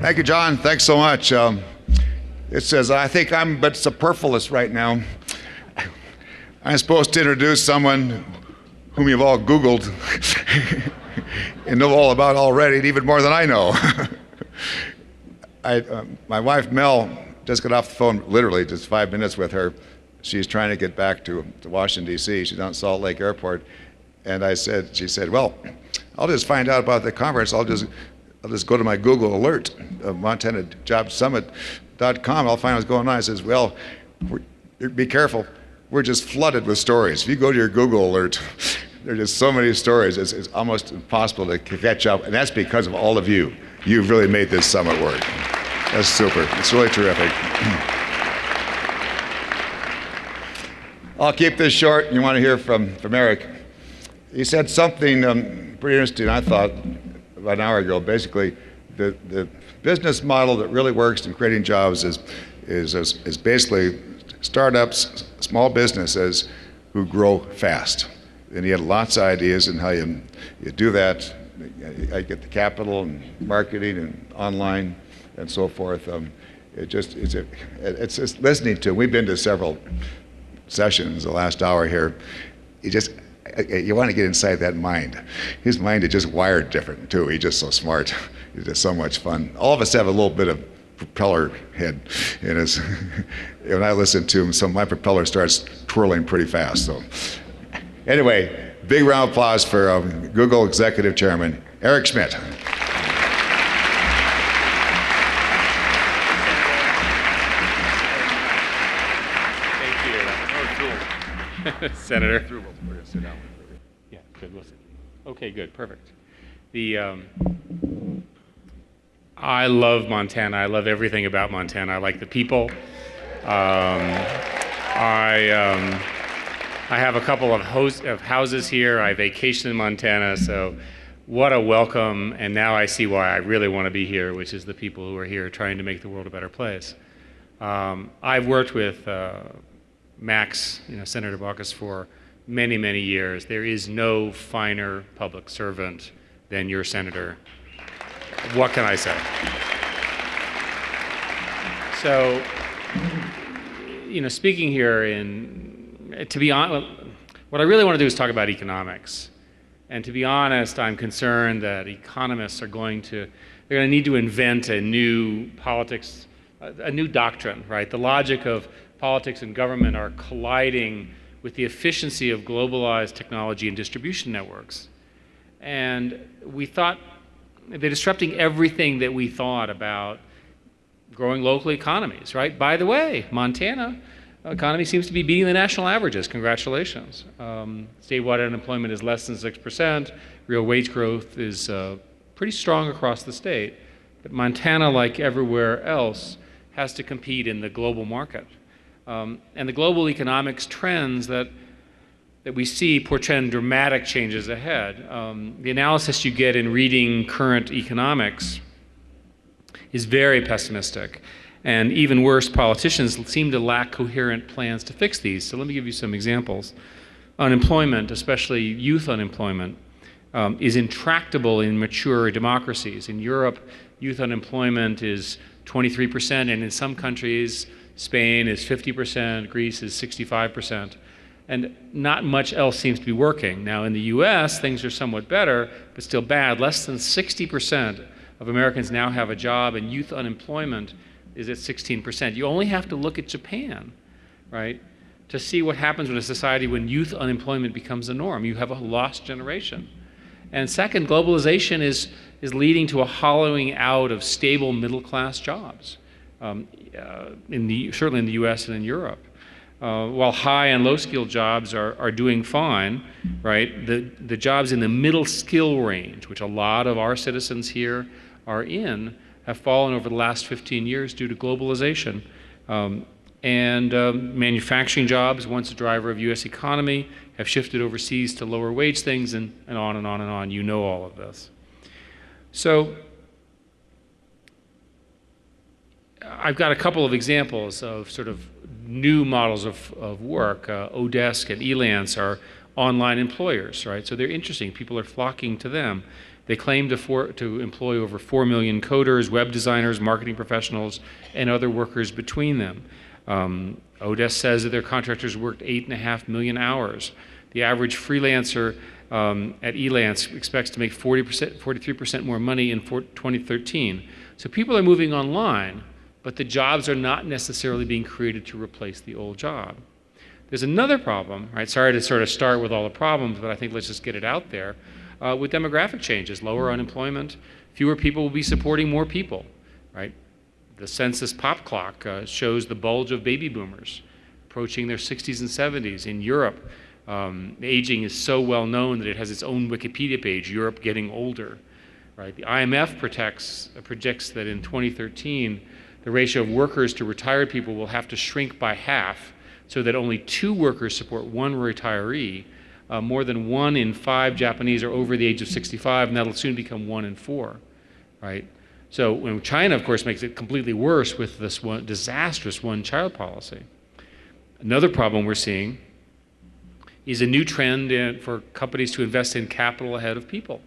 Thank you, John. Thanks so much. It says, I think I'm but superfluous right now. I'm supposed to introduce someone whom you've all Googled and know all about already, and even more than I know. My wife, Mel, just got off the phone, literally just 5 minutes with her. She's trying to get back to Washington, D.C. She's on Salt Lake Airport. And she said, well, I'll just find out about the conference. I'll just go to my Google alert of MontanaJobSummit.com. I'll find out what's going on. I says, well, be careful. We're just flooded with stories. If you go to your Google alert, there are just so many stories. It's almost impossible to catch up. And that's because of all of you. You've really made this summit work. That's super. It's really terrific. I'll keep this short. You want to hear from Eric. He said something pretty interesting, I thought, about an hour ago. Basically, the business model that really works in creating jobs is basically startups, small businesses who grow fast. And he had lots of ideas in how you do that. I get the capital and marketing and online and so forth. It's just listening to. We've been to several sessions the last hour here. You want to get inside that mind. His mind is just wired different too. He's just so smart. He's just so much fun. All of us have a little bit of propeller head in us. When I listen to him, my propeller starts twirling pretty fast. So anyway, big round of applause for Google Executive Chairman Eric Schmidt. Senator. Yeah, good. Listen. Okay, good, perfect. I love Montana. I love everything about Montana. I like the people. I have a couple of houses here. I vacation in Montana, so what a welcome. And now I see why I really want to be here, which is the people who are here trying to make the world a better place. I've worked with Max, Senator Baucus, for many, many years. There is no finer public servant than your senator. What can I say? So, speaking here to be honest, what I really want to do is talk about economics. And to be honest, I'm concerned that economists they're going to need to invent a new politics, a new doctrine, right? The logic of politics and government are colliding with the efficiency of globalized technology and distribution networks. And we thought they're disrupting everything that we thought about growing local economies, right? By the way, Montana economy seems to be beating the national averages. Congratulations. Statewide unemployment is less than 6%. Real wage growth is pretty strong across the state. But Montana, like everywhere else, has to compete in the global market. And the global economics trends that we see portend dramatic changes ahead. The analysis you get in reading current economics is very pessimistic. And even worse, politicians seem to lack coherent plans to fix these. So let me give you some examples. Unemployment, especially youth unemployment, is intractable in mature democracies. In Europe, youth unemployment is 23%, and in some countries, Spain is 50%, Greece is 65%, and not much else seems to be working. Now in the US, things are somewhat better, but still bad. Less than 60% of Americans now have a job, and youth unemployment is at 16%. You only have to look at Japan, right, to see what happens in a society when youth unemployment becomes the norm. You have a lost generation. And second, globalization is leading to a hollowing out of stable middle-class jobs. Certainly in the US and in Europe. While high and low skilled jobs are doing fine, right, the jobs in the middle skill range, which a lot of our citizens here are in, have fallen over the last 15 years due to globalization. Manufacturing jobs, once a driver of US economy, have shifted overseas to lower wage things, and on and on and on. You know all of this. So I've got a couple of examples of sort of new models of work. Odesk and Elance are online employers, right? So they're interesting. People are flocking to them. They claim to employ over 4 million coders, web designers, marketing professionals, and other workers between them. Odes says that their contractors worked 8.5 million hours. The average freelancer at Elance expects to make 43% more money in 2013. So people are moving online, but the jobs are not necessarily being created to replace the old job. There's another problem, right? Sorry to sort of start with all the problems, but I think let's just get it out there. With demographic changes, lower unemployment, fewer people will be supporting more people, right? The census pop clock shows the bulge of baby boomers approaching their 60s and 70s. In Europe, aging is so well known that it has its own Wikipedia page, Europe Getting Older, right? The IMF projects that in 2013, the ratio of workers to retired people will have to shrink by half so that only 2 workers support 1 retiree. More than 1 in 5 Japanese are over the age of 65, and that'll soon become 1 in 4, right? So when China, of course, makes it completely worse with this disastrous one-child policy. Another problem we're seeing is a new trend for companies to invest in capital ahead of people,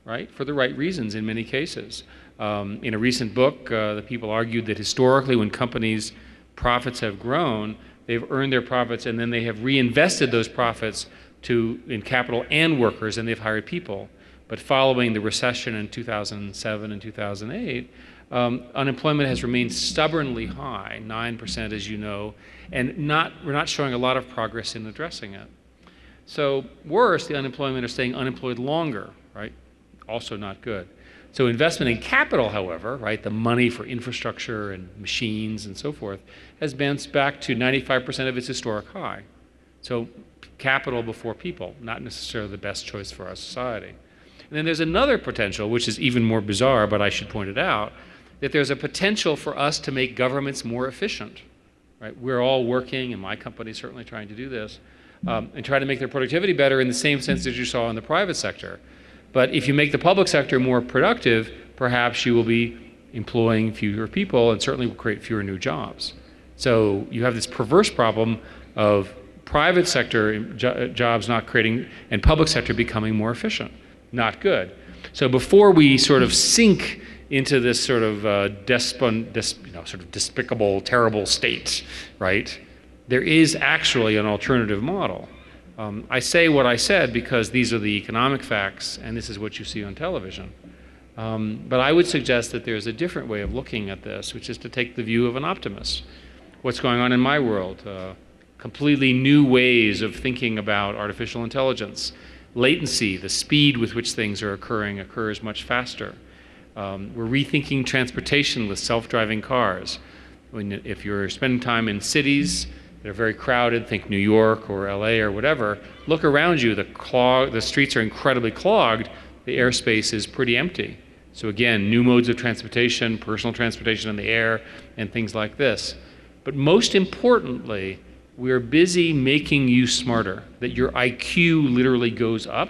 right? For the right reasons in many cases. In a recent book, the people argued that historically when companies' profits have grown, they've earned their profits and then they have reinvested those profits in capital and workers, and they've hired people. But following the recession in 2007 and 2008, unemployment has remained stubbornly high, 9% as you know, and we're not showing a lot of progress in addressing it. So worse, the unemployment are staying unemployed longer, right? Also not good. So investment in capital, however, right, the money for infrastructure and machines and so forth, has bounced back to 95% of its historic high. So capital before people, not necessarily the best choice for our society. And then there's another potential, which is even more bizarre, but I should point it out, that there's a potential for us to make governments more efficient, right? We're all working, and my company is certainly trying to do this, and try to make their productivity better in the same sense as you saw in the private sector. But if you make the public sector more productive, perhaps you will be employing fewer people and certainly will create fewer new jobs. So you have this perverse problem of private sector jobs not creating and public sector becoming more efficient. Not good. So before we sort of sink into this sort of sort of despicable, terrible state, right? There is actually an alternative model. I say what I said because these are the economic facts, and this is what you see on television. But I would suggest that there's a different way of looking at this, which is to take the view of an optimist. What's going on in my world? Completely new ways of thinking about artificial intelligence. Latency, the speed with which things are occurring, occurs much faster. We're rethinking transportation with self-driving cars. If you're spending time in cities that are very crowded, think New York or LA or whatever, look around you, the streets are incredibly clogged, the airspace is pretty empty. So again, new modes of transportation, personal transportation in the air, and things like this. But most importantly, we're busy making you smarter, that your IQ literally goes up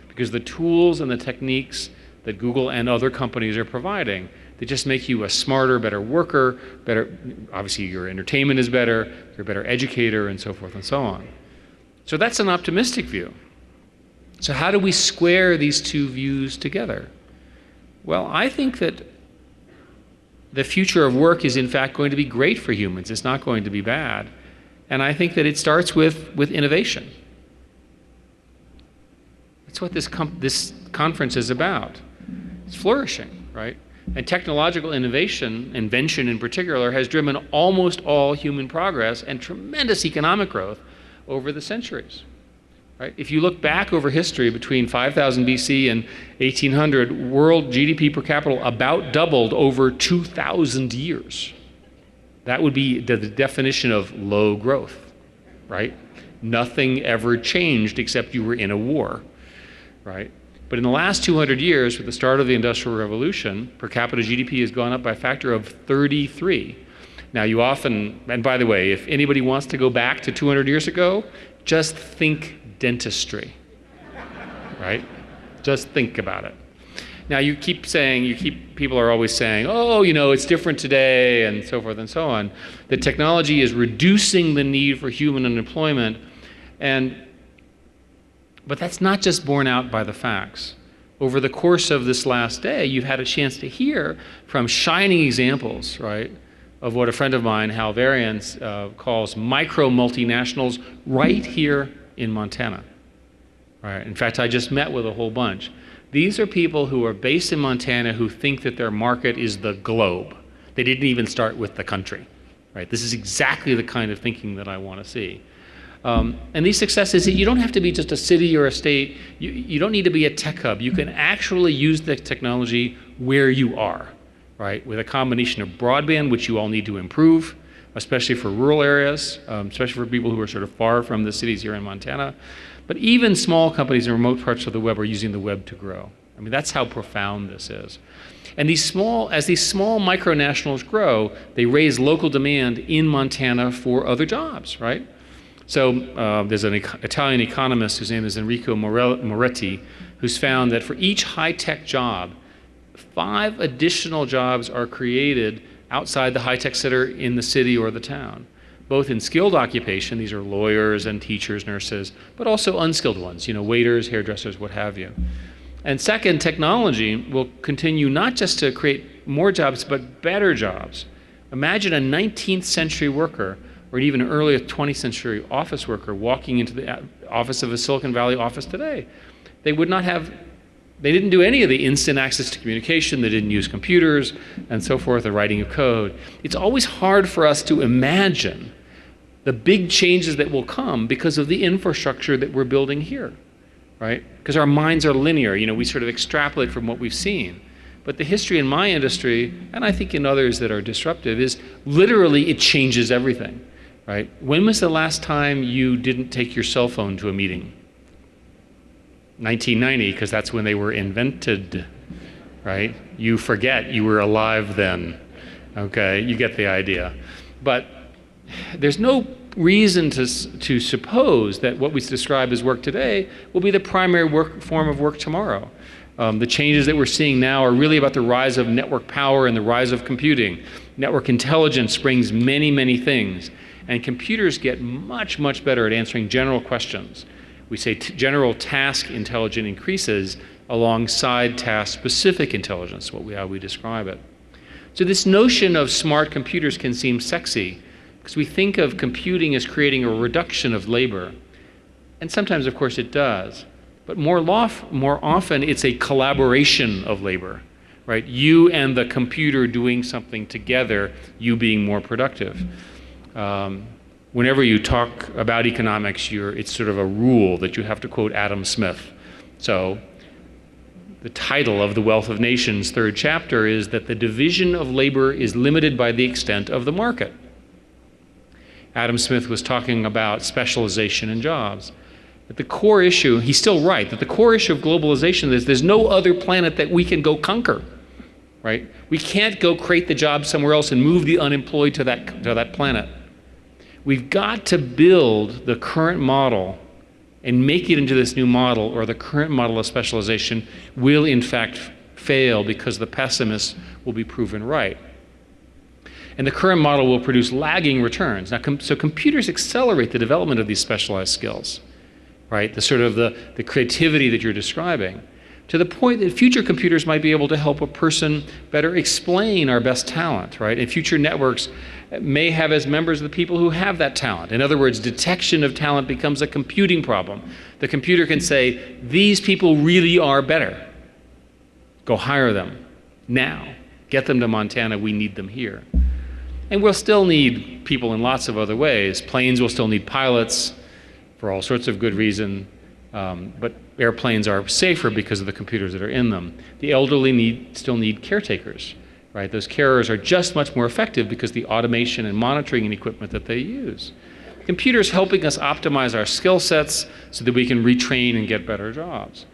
because the tools and the techniques that Google and other companies are providing, they just make you a smarter, better worker, obviously your entertainment is better, you're a better educator, and so forth and so on. So that's an optimistic view. So how do we square these two views together? Well, I think that the future of work is in fact going to be great for humans. It's not going to be bad. And I think that it starts with innovation. That's what this conference is about. It's flourishing, right? And technological innovation, invention in particular, has driven almost all human progress and tremendous economic growth over the centuries, right? If you look back over history between 5000 BC and 1800, world GDP per capita about doubled over 2,000 years. That would be the definition of low growth, right? Nothing ever changed except you were in a war, right? But in the last 200 years, with the start of the Industrial Revolution, per capita GDP has gone up by a factor of 33. Now you often, and by the way, if anybody wants to go back to 200 years ago, just think dentistry, right? Just think about it. Now people are always saying, oh, you know, it's different today and so forth and so on. The technology is reducing the need for human unemployment, but that's not just borne out by the facts. over the course of this last day, you've had a chance to hear from shining examples, right, of what a friend of mine, Hal Varians, calls micro multinationals right here in Montana. Right. In fact, I just met with a whole bunch. These are people who are based in Montana who think that their market is the globe. They didn't even start with the country. Right. This is exactly the kind of thinking that I want to see. And these successes, you don't have to be just a city or a state. You don't need to be a tech hub. You can actually use the technology where you are, right? With a combination of broadband, which you all need to improve, especially for rural areas, especially for people who are sort of far from the cities here in Montana. But even small companies in remote parts of the web are using the web to grow. I mean, that's how profound this is. And as these small micronationals grow, they raise local demand in Montana for other jobs, right? So there's an Italian economist whose name is Enrico Moretti, who's found that for each high-tech job, 5 additional jobs are created outside the high-tech center in the city or the town, both in skilled occupation, these are lawyers and teachers, nurses, but also unskilled ones, waiters, hairdressers, what have you. And second, technology will continue not just to create more jobs, but better jobs. Imagine a 19th century worker or even an early 20th century office worker walking into the office of a Silicon Valley office today. They didn't do any of the instant access to communication, they didn't use computers and so forth, the writing of code. It's always hard for us to imagine the big changes that will come because of the infrastructure that we're building here, right? Because our minds are linear, we sort of extrapolate from what we've seen. But the history in my industry, and I think in others that are disruptive, is literally it changes everything. Right? When was the last time you didn't take your cell phone to a meeting? 1990, because that's when they were invented, right? You forget you were alive then. Okay, you get the idea. But there's no reason to suppose that what we describe as work today will be the primary form of work tomorrow. The changes that we're seeing now are really about the rise of network power and the rise of computing. Network intelligence brings many, many things. And computers get much, much better at answering general questions. We say general task intelligence increases alongside task-specific intelligence, how we describe it. So this notion of smart computers can seem sexy because we think of computing as creating a reduction of labor. And sometimes, of course, it does. But more often, it's a collaboration of labor, right? You and the computer doing something together, you being more productive. Whenever you talk about economics, it's sort of a rule that you have to quote Adam Smith. So the title of The Wealth of Nations, 3rd chapter, is that the division of labor is limited by the extent of the market. Adam Smith was talking about specialization in jobs. But the core issue, he's still right, that the core issue of globalization is there's no other planet that we can go conquer, right? We can't go create the job somewhere else and move the unemployed to that planet. We've got to build the current model and make it into this new model, or the current model of specialization will in fact fail because the pessimists will be proven right. And the current model will produce lagging returns. Now, so computers accelerate the development of these specialized skills, right? The sort of the creativity that you're describing, to the point that future computers might be able to help a person better explain our best talent, right? And future networks may have as members the people who have that talent. In other words, detection of talent becomes a computing problem. The computer can say, these people really are better. Go hire them now. Get them to Montana, we need them here. And we'll still need people in lots of other ways. Planes will still need pilots for all sorts of good reason, but airplanes are safer because of the computers that are in them. The elderly still need caretakers, right? Those carers are just much more effective because the automation and monitoring and equipment that they use. Computers helping us optimize our skill sets so that we can retrain and get better jobs.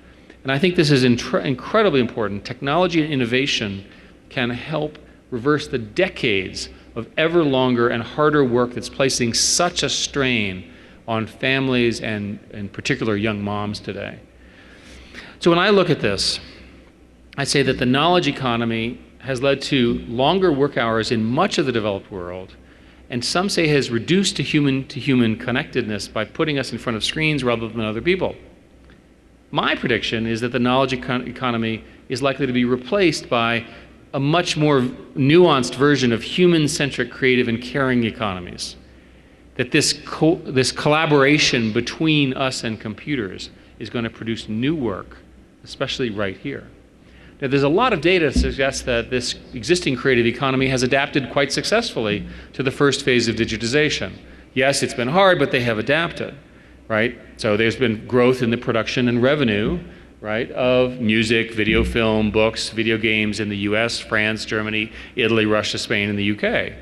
And I think this is incredibly important. Technology and innovation can help reverse the decades of ever longer and harder work that's placing such a strain on families and in particular young moms today. So when I look at this, I say that the knowledge economy has led to longer work hours in much of the developed world, and some say has reduced to human connectedness by putting us in front of screens rather than other people. My prediction is that the knowledge economy is likely to be replaced by a much more nuanced version of human-centric, creative, and caring economies. That this collaboration between us and computers is going to produce new work, especially right here. Now, there's a lot of data to suggest that this existing creative economy has adapted quite successfully to the first phase of digitization. Yes, it's been hard, but they have adapted, right? So there's been growth in the production and revenue, right, of music, video film, books, video games in the US, France, Germany, Italy, Russia, Spain, and the UK.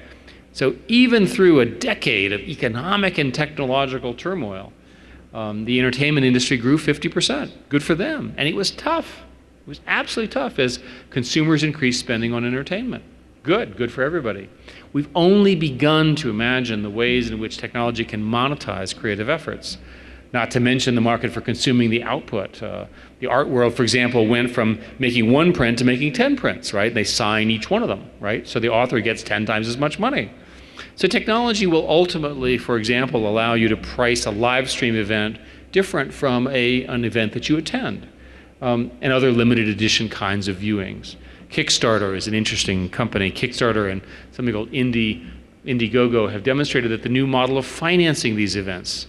So even through a decade of economic and technological turmoil, the entertainment industry grew 50%. Good for them. And it was tough. It was absolutely tough as consumers increased spending on entertainment. Good for everybody. We've only begun to imagine the ways in which technology can monetize creative efforts. Not to mention the market for consuming the output. The art world, for example, went from making one print to making 10 prints, right? They sign each one of them, right? So the author gets 10 times as much money. So technology will ultimately, for example, allow you to price a live stream event different from an event that you attend, and other limited edition kinds of viewings. Kickstarter is an interesting company. Kickstarter and something called Indiegogo have demonstrated that the new model of financing these events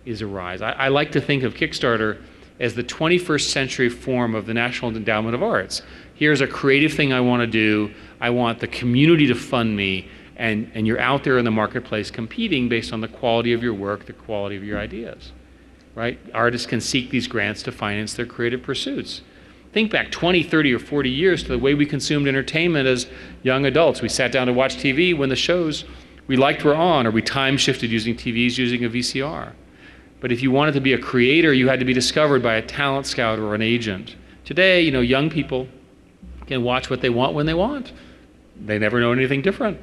is a rise. I like to think of Kickstarter as the 21st century form of the National Endowment of Arts. Here's a creative thing I want to do. I want the community to fund me, and you're out there in the marketplace competing based on the quality of your work, the quality of your ideas, right? Artists can seek these grants to finance their creative pursuits. Think back 20, 30, or 40 years to the way we consumed entertainment as young adults. We sat down to watch TV when the shows we liked were on, or we time shifted using TVs using a VCR. But if you wanted to be a creator, you had to be discovered by a talent scout or an agent. Today, young people can watch what they want when they want. They never know anything different.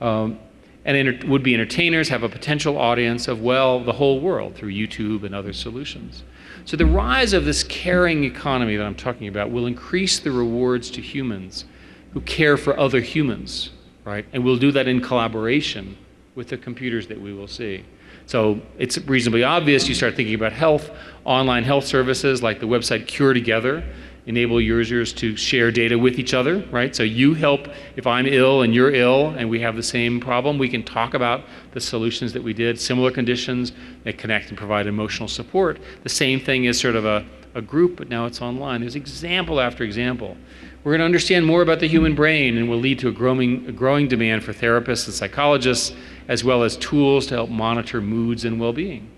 And would-be entertainers have a potential audience of, well, the whole world through YouTube and other solutions. So the rise of this caring economy that I'm talking about will increase the rewards to humans who care for other humans, right? And we'll do that in collaboration with the computers that we will see. So it's reasonably obvious. You start thinking about health, online health services like the website Cure Together enable users to share data with each other, right? So you help if I'm ill and you're ill and we have the same problem, we can talk about the solutions that we did, similar conditions that connect and provide emotional support. The same thing is sort of a group, but now it's online. There's example after example. We're going to understand more about the human brain and will lead to a growing demand for therapists and psychologists, as well as tools to help monitor moods and well-being.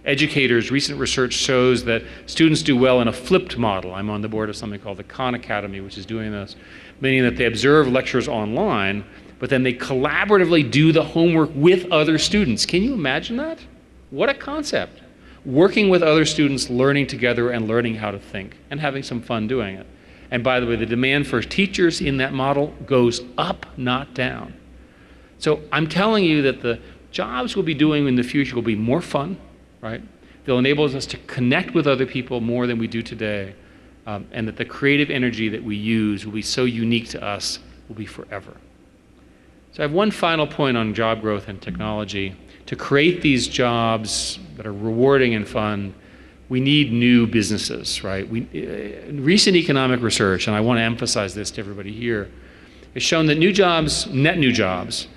Educators, recent research shows that students do well in a flipped model. I'm on the board of something called the Khan Academy, which is doing this, meaning that they observe lectures online, but then they collaboratively do the homework with other students. Can you imagine that? What a concept. Working with other students, learning together and learning how to think, and having some fun doing it. And by the way, the demand for teachers in that model goes up, not down. So I'm telling you that the jobs we'll be doing in the future will be more fun, right? They'll enable us to connect with other people more than we do today, and that the creative energy that we use will be so unique to us, will be forever. So I have one final point on job growth and technology. To create these jobs that are rewarding and fun, we need new businesses, right? Recent economic research, and I want to emphasize this to everybody here, has shown that new jobs, net new jobs,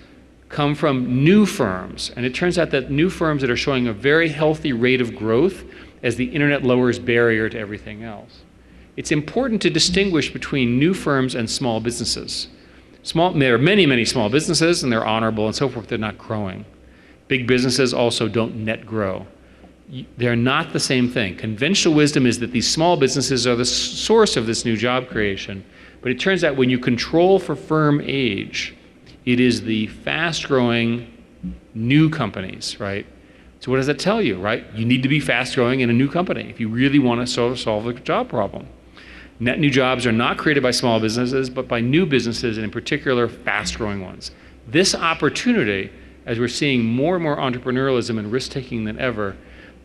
come from new firms. And it turns out that new firms that are showing a very healthy rate of growth as the internet lowers barrier to everything else. It's important to distinguish between new firms and small businesses. There are many, many small businesses, and they're honorable and so forth. They're not growing. Big businesses also don't net grow. They're not the same thing. Conventional wisdom is that these small businesses are the source of this new job creation. But it turns out when you control for firm age, it is the fast-growing new companies, right? So what does that tell you, right? You need to be fast-growing in a new company if you really want to solve the job problem. Net new jobs are not created by small businesses, but by new businesses, and in particular, fast-growing ones. This opportunity, as we're seeing more and more entrepreneurialism and risk-taking than ever,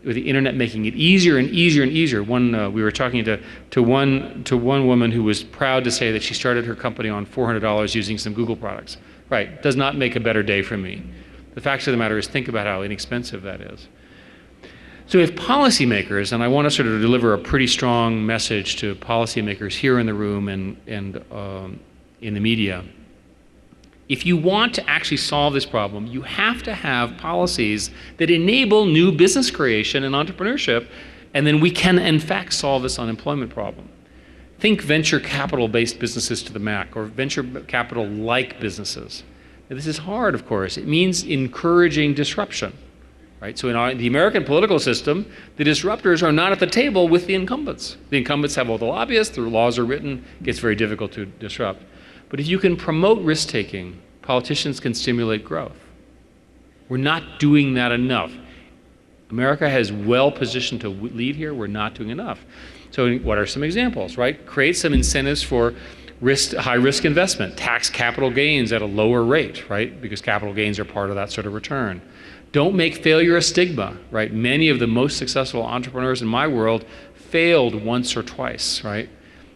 with the internet making it easier and easier and easier. We were talking to one woman who was proud to say that she started her company on $400 using some Google products. Right, does not make a better day for me. The fact of the matter is, think about how inexpensive that is. So if policymakers, and I want to sort of deliver a pretty strong message to policymakers here in the room and in the media, if you want to actually solve this problem, you have to have policies that enable new business creation and entrepreneurship, and then we can, in fact, solve this unemployment problem. Think venture capital-based businesses to the max, or venture capital-like businesses. Now, this is hard, of course. It means encouraging disruption. Right? So in the American political system, the disruptors are not at the table with the incumbents. The incumbents have all the lobbyists, the laws are written, it gets very difficult to disrupt. But if you can promote risk-taking, politicians can stimulate growth. We're not doing that enough. America is well positioned to lead here, we're not doing enough. So what are some examples, right? Create some incentives for high-risk investment, tax capital gains at a lower rate, right? Because capital gains are part of that sort of return. Don't make failure a stigma, right? Many of the most successful entrepreneurs in my world failed once or twice, right?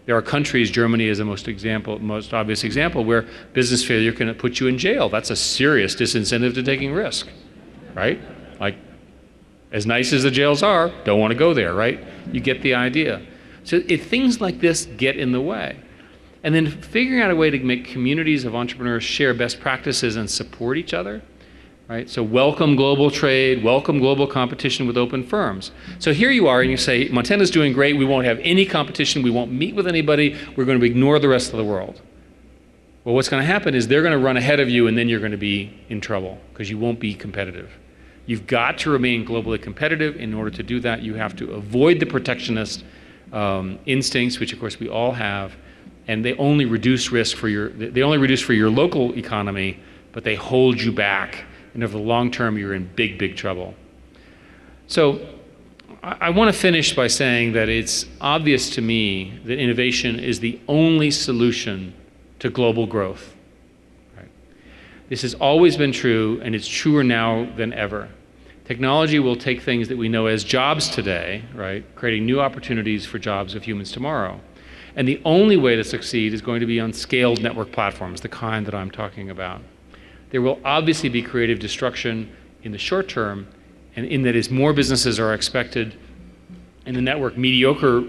There are countries, Germany is the most obvious example, where business failure can put you in jail. That's a serious disincentive to taking risk, right? Like, as nice as the jails are, don't want to go there, right? You get the idea. So if things like this get in the way, and then figuring out a way to make communities of entrepreneurs share best practices and support each other, right? So welcome global trade, welcome global competition with open firms. So here you are and you say, Montana's doing great, we won't have any competition, we won't meet with anybody, we're going to ignore the rest of the world. Well, what's going to happen is they're going to run ahead of you and then you're going to be in trouble because you won't be competitive. You've got to remain globally competitive. In order to do that, you have to avoid the protectionist instincts, which of course we all have, and they only reduce risk for your local economy, but they hold you back. And over the long term, you're in big, big trouble. So I want to finish by saying that it's obvious to me that innovation is the only solution to global growth. Right? This has always been true, and it's truer now than ever. Technology will take things that we know as jobs today, right, creating new opportunities for jobs of humans tomorrow. And the only way to succeed is going to be on scaled network platforms, the kind that I'm talking about. There will obviously be creative destruction in the short term, and in that as more businesses are expected in the network, mediocre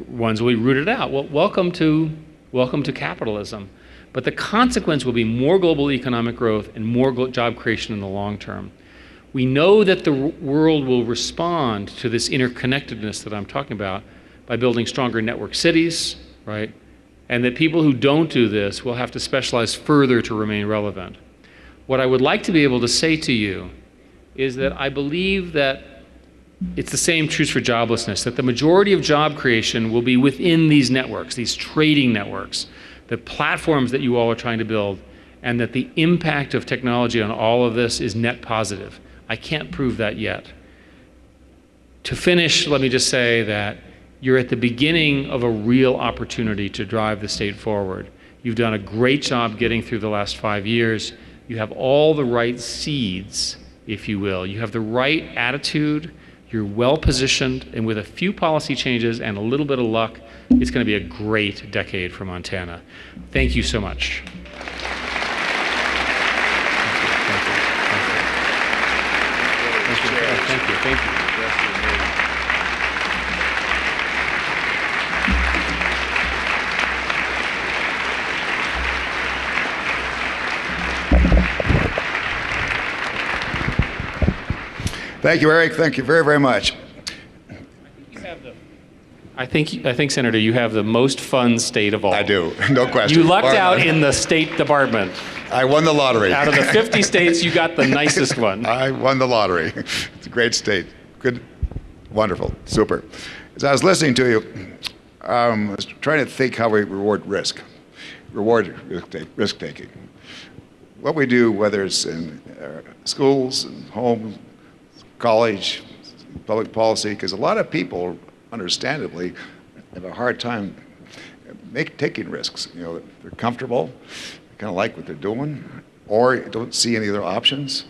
ones will be rooted out. Well, welcome to capitalism. But the consequence will be more global economic growth and more job creation in the long term. We know that the world will respond to this interconnectedness that I'm talking about by building stronger network cities, right? And that people who don't do this will have to specialize further to remain relevant. What I would like to be able to say to you is that I believe that it's the same truth for joblessness, that the majority of job creation will be within these networks, these trading networks, the platforms that you all are trying to build, and that the impact of technology on all of this is net positive. I can't prove that yet. To finish, let me just say that you're at the beginning of a real opportunity to drive the state forward. You've done a great job getting through the last 5 years. You have all the right seeds, if you will. You have the right attitude. You're well positioned, and with a few policy changes and a little bit of luck, it's going to be a great decade for Montana. Thank you so much. Thank you. Thank you, Eric. Thank you very, very much. I think, Senator, you have the most fun state of all. I do, no question. You lucked out in the State Department. I won the lottery. Out of the 50 states, you got the nicest one. I won the lottery. It's a great state. Good, wonderful, super. As I was listening to you, I was trying to think how we reward risk-taking. What we do, whether it's in schools, and homes, college, public policy, because a lot of people, understandably, have a hard time taking risks. You know, they're comfortable, they kind of like what they're doing, or don't see any other options.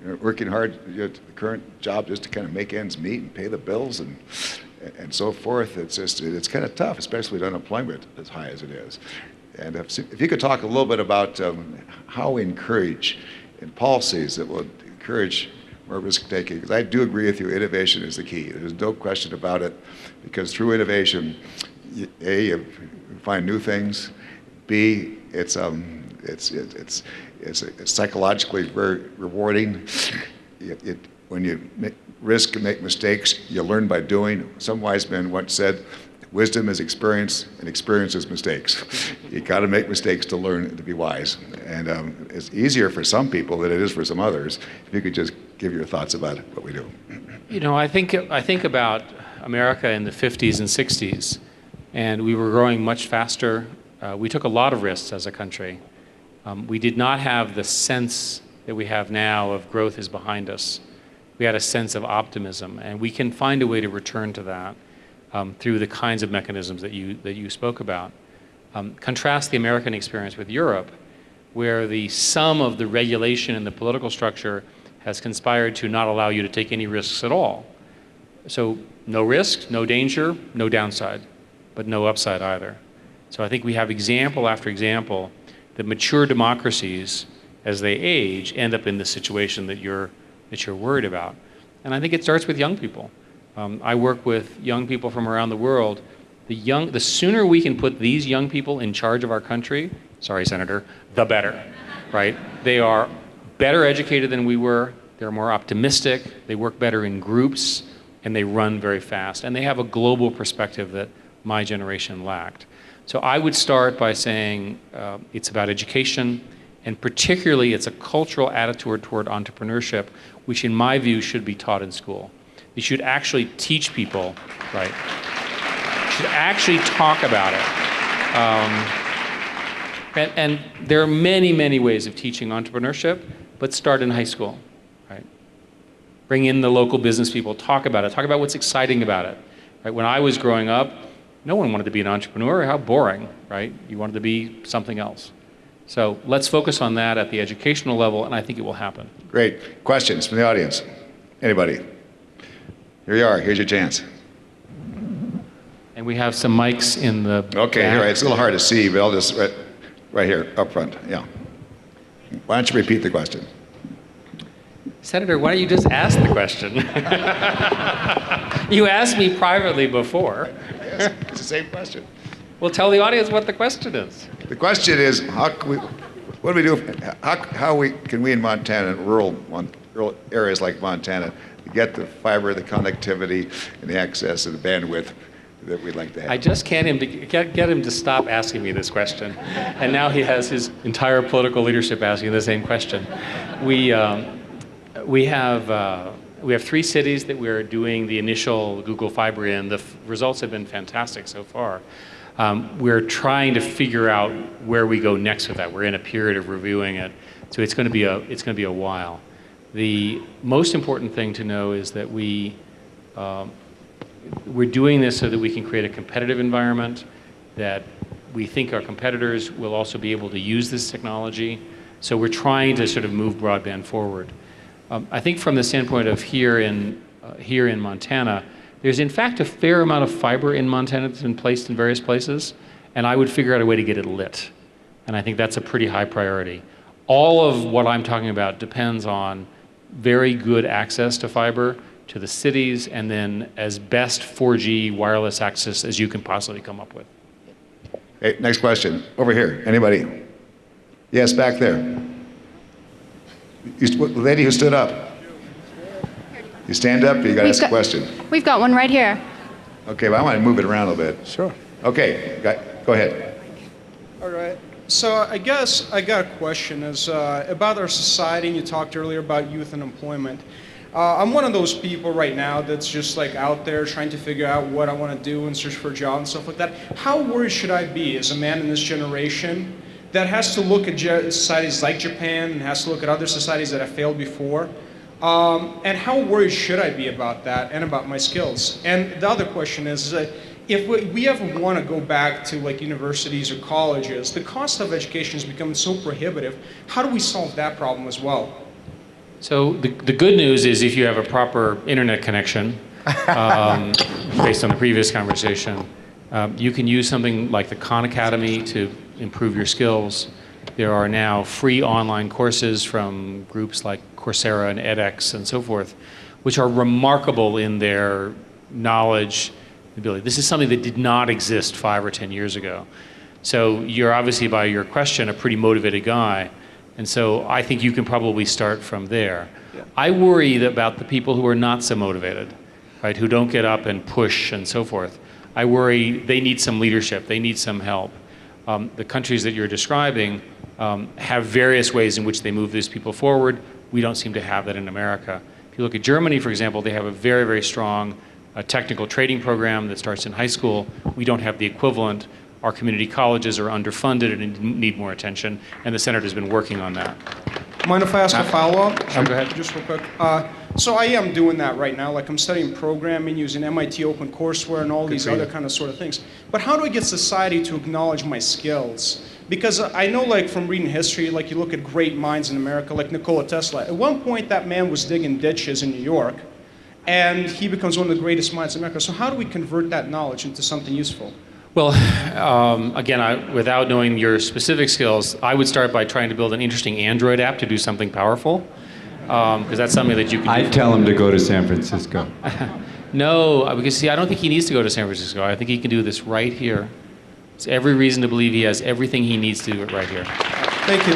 You're working hard at the current job just to kind of make ends meet and pay the bills and so forth. It's kind of tough, especially with unemployment as high as it is. And if you could talk a little bit about how we encourage in policies that will encourage more risk-taking. Because I do agree with you, innovation is the key. There's no question about it, because through innovation, A, you find new things. B, it's psychologically very rewarding. When you risk and make mistakes, you learn by doing. Some wise men once said, wisdom is experience, and experience is mistakes. You got to make mistakes to learn to be wise. And it's easier for some people than it is for some others. If you could just give your thoughts about what we do. You know, I think about America in the 50s and 60s, and we were growing much faster. We took a lot of risks as a country. We did not have the sense that we have now of growth is behind us. We had a sense of optimism, and we can find a way to return to that through the kinds of mechanisms that you spoke about. Contrast the American experience with Europe, where the sum of the regulation and the political structure has conspired to not allow you to take any risks at all. So no risk, no danger, no downside, but no upside either. So I think we have example after example that mature democracies, as they age, end up in the situation that you're worried about. And I think it starts with young people. I work with young people from around the world. The sooner we can put these young people in charge of our country, sorry, Senator, the better, right? They are better educated than we were. They're more optimistic. They work better in groups, and they run very fast. And they have a global perspective that my generation lacked. So I would start by saying it's about education, and particularly it's a cultural attitude toward entrepreneurship, which in my view should be taught in school. You should actually teach people, right? You should actually talk about it. And there are many, many ways of teaching entrepreneurship, but start in high school, right? Bring in the local business people, talk about it, talk about what's exciting about it. Right? When I was growing up, no one wanted to be an entrepreneur. How boring, right? You wanted to be something else. So let's focus on that at the educational level, and I think it will happen. Great. Questions from the audience? Anybody? Here you are. Here's your chance. And we have some mics in the Okay, back. here, it's a little hard to see, but I'll just, right here, up front, yeah. Why don't you repeat the question? Senator, why don't you just ask the question? You asked me privately before. Yes, it's the same question. Well, tell the audience what the question is. The question is, what do we do, can we in Montana, rural areas like Montana, get the fiber, the connectivity, and the access and the bandwidth that we'd like to have? I just can't get him to stop asking me this question. And now he has his entire political leadership asking the same question. We have 3 cities that we're doing the initial Google Fiber in. The results have been fantastic so far. We're trying to figure out where we go next with that. We're in a period of reviewing it, so it's going to be a while. The most important thing to know is that we're doing this so that we can create a competitive environment, that we think our competitors will also be able to use this technology. So we're trying to sort of move broadband forward. I think from the standpoint of here in Montana, there's in fact a fair amount of fiber in Montana that's been placed in various places, and I would figure out a way to get it lit. And I think that's a pretty high priority. All of what I'm talking about depends on very good access to fiber to the cities, and then as best 4G wireless access as you can possibly come up with. Hey, next question. Over here. Anybody? Yes, back there. The lady who stood up. You stand up, you got to ask a question. We've got one right here. Okay, well, I want to move it around a little bit. Sure. Okay, go ahead. All right. So I guess I got a question is about our society, and you talked earlier about youth and employment. I'm one of those people right now that's just like out there trying to figure out what I want to do and search for a job and stuff like that. How worried should I be as a man in this generation that has to look at societies like Japan and has to look at other societies that have failed before? And how worried should I be about that and about my skills? And the other question is that if we ever want to go back to like universities or colleges, the cost of education is becoming so prohibitive. How do we solve that problem as well? So the good news is if you have a proper internet connection, based on the previous conversation, you can use something like the Khan Academy to improve your skills. There are now free online courses from groups like Coursera and edX and so forth, which are remarkable in their knowledge ability. This is something that did not exist 5 or 10 years ago. So you're obviously, by your question, a pretty motivated guy. And so I think you can probably start from there. Yeah. I worry about the people who are not so motivated, right, who don't get up and push and so forth. I worry they need some leadership, they need some help. The countries that you're describing have various ways in which they move these people forward. We don't seem to have that in America. If you look at Germany, for example, they have a very, very strong technical training program that starts in high school. We don't have the equivalent. Our community colleges are underfunded and need more attention, and the Senate has been working on that. Mind if I ask a follow-up? Sure, go ahead. Just real quick. So I am doing that right now. Like, I'm studying programming using MIT OpenCourseWare and all these other kind of sort of things. But how do I get society to acknowledge my skills? Because I know, like, from reading history, like, you look at great minds in America, like Nikola Tesla. At one point, that man was digging ditches in New York, and he becomes one of the greatest minds in America. So how do we convert that knowledge into something useful? Well, again, without knowing your specific skills, I would start by trying to build an interesting Android app to do something powerful, because that's something that you can do. I'd tell him to go to San Francisco. No, because see, I don't think he needs to go to San Francisco. I think he can do this right here. There's every reason to believe he has everything he needs to do it right here. Thank you.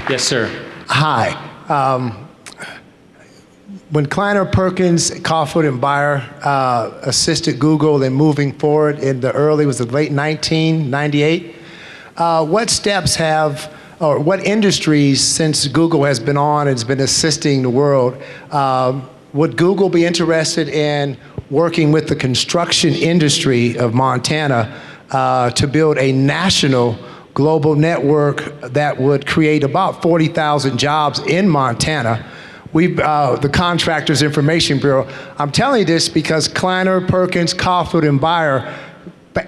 Yes, sir. Hi. When Kleiner Perkins, Caulfield, and Bayer assisted Google in moving forward in the late 1998, what steps have, or what industries, since Google has been on and has been assisting the world, would Google be interested in working with the construction industry of Montana to build a national global network that would create about 40,000 jobs in Montana? The Contractors Information Bureau. I'm telling you this because Kleiner, Perkins, Caulfield, and Bayer,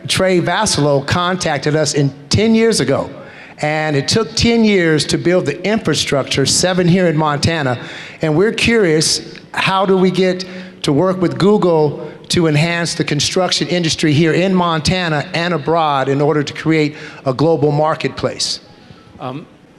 Trey Vassalo contacted us 10 years ago. And it took 10 years to build the infrastructure, 7 here in Montana. And we're curious, how do we get to work with Google to enhance the construction industry here in Montana and abroad in order to create a global marketplace?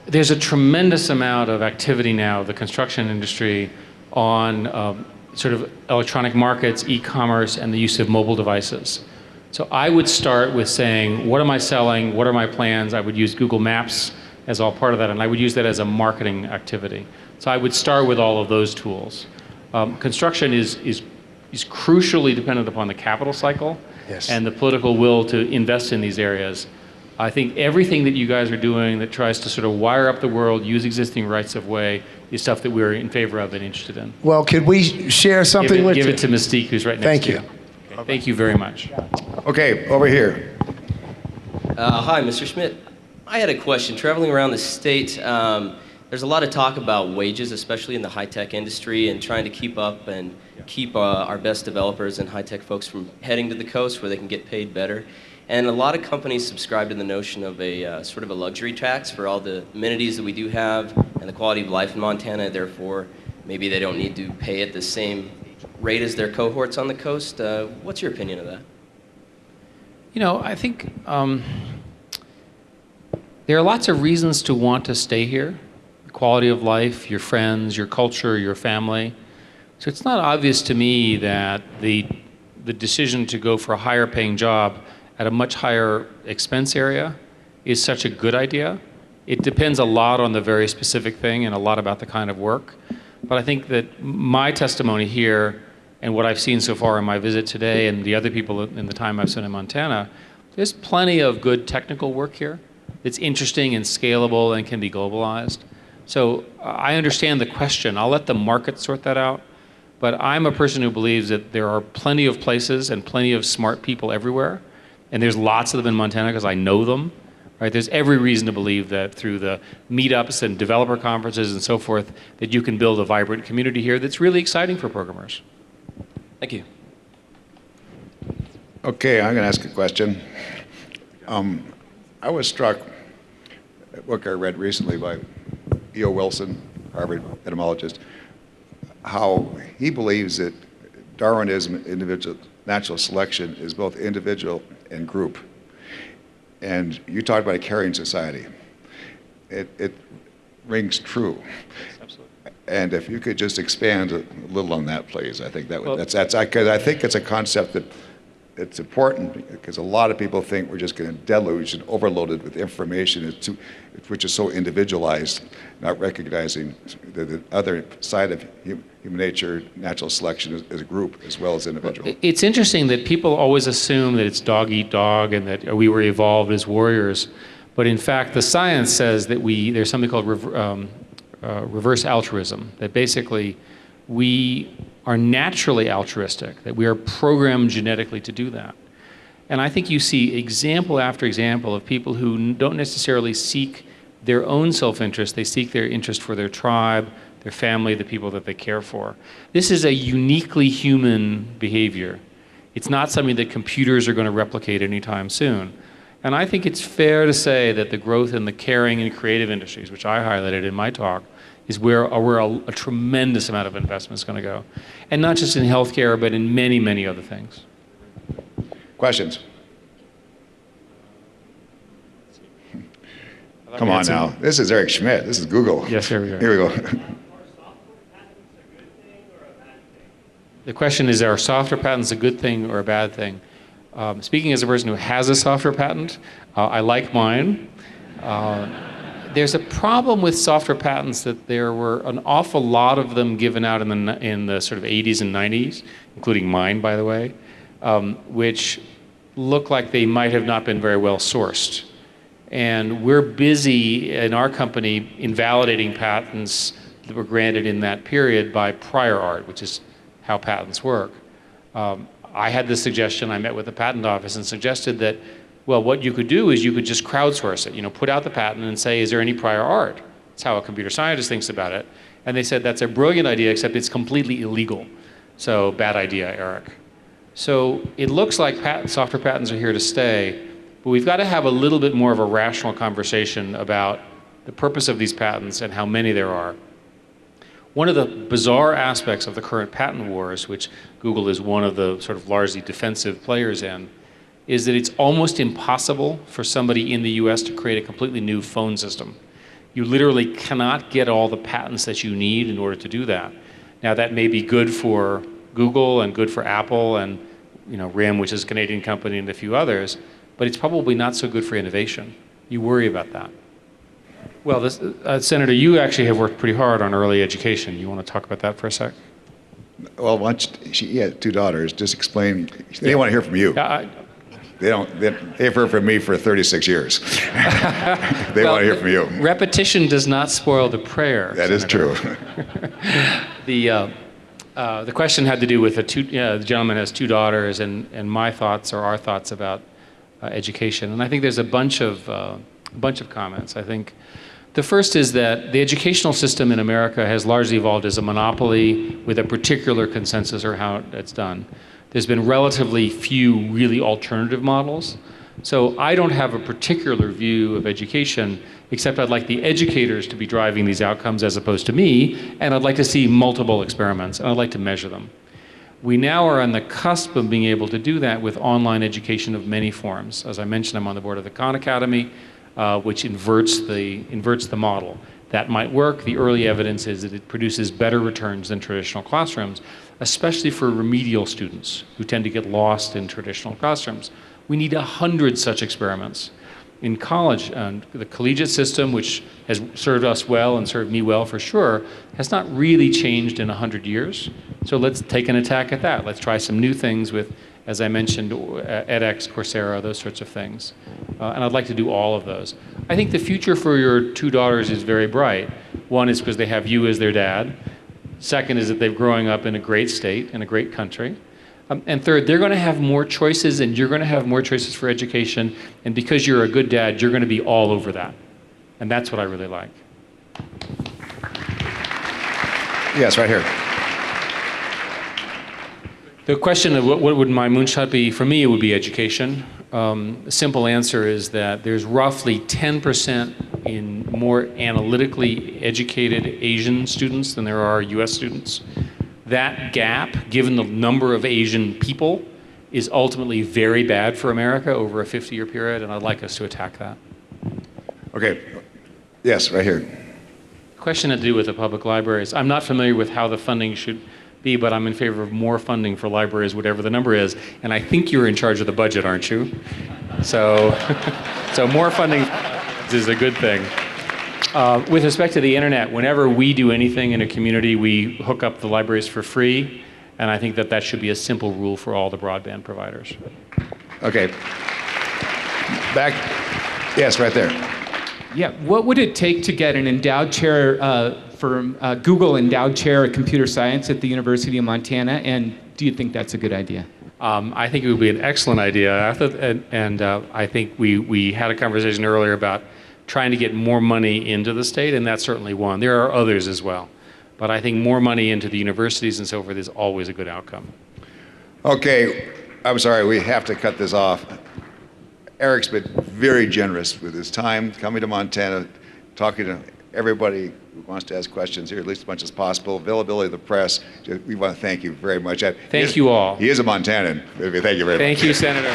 There's a tremendous amount of activity now, the construction industry, on sort of electronic markets, e-commerce, and the use of mobile devices. So I would start with saying, what am I selling? What are my plans? I would use Google Maps as all part of that, and I would use that as a marketing activity. So I would start with all of those tools. Construction is crucially dependent upon the capital cycle and the political will to invest in these areas. I think everything that you guys are doing that tries to sort of wire up the world, use existing rights of way, is stuff that we're in favor of and interested in. Well, could we share something with you? Give it to Mystique, who's right next to you. Thank you. Okay. Thank you very much. Okay, over here. Hi, Mr. Schmidt. I had a question. Traveling around the state, there's a lot of talk about wages, especially in the high-tech industry, and trying to keep up and keep our best developers and high-tech folks from heading to the coast where they can get paid better. And a lot of companies subscribe to the notion of a sort of a luxury tax for all the amenities that we do have and the quality of life in Montana. Therefore, maybe they don't need to pay at the same rate as their cohorts on the coast. What's your opinion of that? You know, I think there are lots of reasons to want to stay here. The quality of life, your friends, your culture, your family. So it's not obvious to me that the decision to go for a higher paying job at a much higher expense area is such a good idea. It depends a lot on the very specific thing and a lot about the kind of work. But I think that my testimony here and what I've seen so far in my visit today and the other people in the time I've spent in Montana, there's plenty of good technical work here that's interesting and scalable and can be globalized. So I understand the question. I'll let the market sort that out. But I'm a person who believes that there are plenty of places and plenty of smart people everywhere. And there's lots of them in Montana because I know them, right? There's every reason to believe that through the meetups and developer conferences and so forth, that you can build a vibrant community here that's really exciting for programmers. Thank you. Okay, I'm going to ask a question. I was struck, a book I read recently by E.O. Wilson, Harvard etymologist, how he believes that Darwinism, individual natural selection, is both individual and group. And you talked about a caring society. it rings true. Absolutely. And if you could just expand a little on that, please, I think that would, Well- that's, 'cause I think it's a concept that it's important because a lot of people think we're just going to deluge and overload it with information which is so individualized, not recognizing the other side of human nature, natural selection as a group as well as individual. It's interesting that people always assume that it's dog eat dog and that we were evolved as warriors. But in fact, the science says that there's something called reverse altruism, that basically we are naturally altruistic, that we are programmed genetically to do that. And I think you see example after example of people who don't necessarily seek their own self-interest, they seek their interest for their tribe, their family, the people that they care for. This is a uniquely human behavior. It's not something that computers are going to replicate anytime soon. And I think it's fair to say that the growth in the caring and creative industries, which I highlighted in my talk, is where a tremendous amount of investment is going to go. And not just in healthcare, but in many, many other things. Questions? Come on now. This is Eric Schmidt. This is Google. Yes, here we go. Here we go. The question is, are software patents a good thing or a bad thing? Speaking as a person who has a software patent, I like mine. There's a problem with software patents that there were an awful lot of them given out in the sort of 80s and 90s, including mine, by the way, which look like they might have not been very well sourced. And we're busy in our company invalidating patents that were granted in that period by prior art, which is how patents work. I had this suggestion, I met with the patent office and suggested that, well, what you could do is you could just crowdsource it, put out the patent and say, is there any prior art? That's how a computer scientist thinks about it. And they said, that's a brilliant idea, except it's completely illegal. So bad idea, Eric. So it looks like software patents are here to stay, but we've got to have a little bit more of a rational conversation about the purpose of these patents and how many there are. One of the bizarre aspects of the current patent wars, which Google is one of the sort of largely defensive players in, is that it's almost impossible for somebody in the US to create a completely new phone system. You literally cannot get all the patents that you need in order to do that. Now that may be good for Google and good for Apple and RIM, which is a Canadian company, and a few others, but it's probably not so good for innovation. You worry about that. Well, Senator, you actually have worked pretty hard on early education. You want to talk about that for a sec? Well, once she had 2 daughters, just explain. They want to hear from you. They've heard from me for 36 years. They want to hear from you. Repetition does not spoil the prayer. That is true. The question had to do with the gentleman has 2 daughters, and my thoughts or our thoughts about education. And I think there's a bunch of comments. I think the first is that the educational system in America has largely evolved as a monopoly with a particular consensus or how it's done. There's been relatively few really alternative models. So I don't have a particular view of education, except I'd like the educators to be driving these outcomes as opposed to me, and I'd like to see multiple experiments, and I'd like to measure them. We now are on the cusp of being able to do that with online education of many forms. As I mentioned, I'm on the board of the Khan Academy, which inverts the model. That might work. The early evidence is that it produces better returns than traditional classrooms, especially for remedial students who tend to get lost in traditional classrooms. We need 100 such experiments. In college, the collegiate system, which has served us well and served me well for sure, has not really changed in 100 years. So let's take an attack at that. Let's try some new things with, as I mentioned, edX, Coursera, those sorts of things. And I'd like to do all of those. I think the future for your 2 daughters is very bright. One is because they have you as their dad. Second is that they're growing up in a great state, in a great country. And third, they're going to have more choices, and you're going to have more choices for education. And because you're a good dad, you're going to be all over that. And that's what I really like. Yes, right here. The question of what would my moonshot be, for me, it would be education. The simple answer is that there's roughly 10% in more analytically educated Asian students than there are US students. That gap, given the number of Asian people, is ultimately very bad for America over a 50-year period, and I'd like us to attack that. Okay. Yes, right here. Question had to do with the public libraries. I'm not familiar with how the funding should be, but I'm in favor of more funding for libraries, whatever the number is. And I think you're in charge of the budget, aren't you? So, so more funding is a good thing. With respect to the internet, whenever we do anything in a community, we hook up the libraries for free. And I think that that should be a simple rule for all the broadband providers. Okay. Back. Yes, right there. Yeah, what would it take to get an endowed chair Google endowed chair of computer science at the University of Montana, and do you think that's a good idea? I think it would be an excellent idea. I think we had a conversation earlier about trying to get more money into the state, and that's certainly one. There are others as well. But I think more money into the universities and so forth is always a good outcome. Okay, I'm sorry, we have to cut this off. Eric's been very generous with his time, coming to Montana, talking to everybody who wants to ask questions here, at least as much as possible. Availability of the press, we want to thank you very much. Thank you all. He is a Montanan. Thank you very much. Thank you, Senator.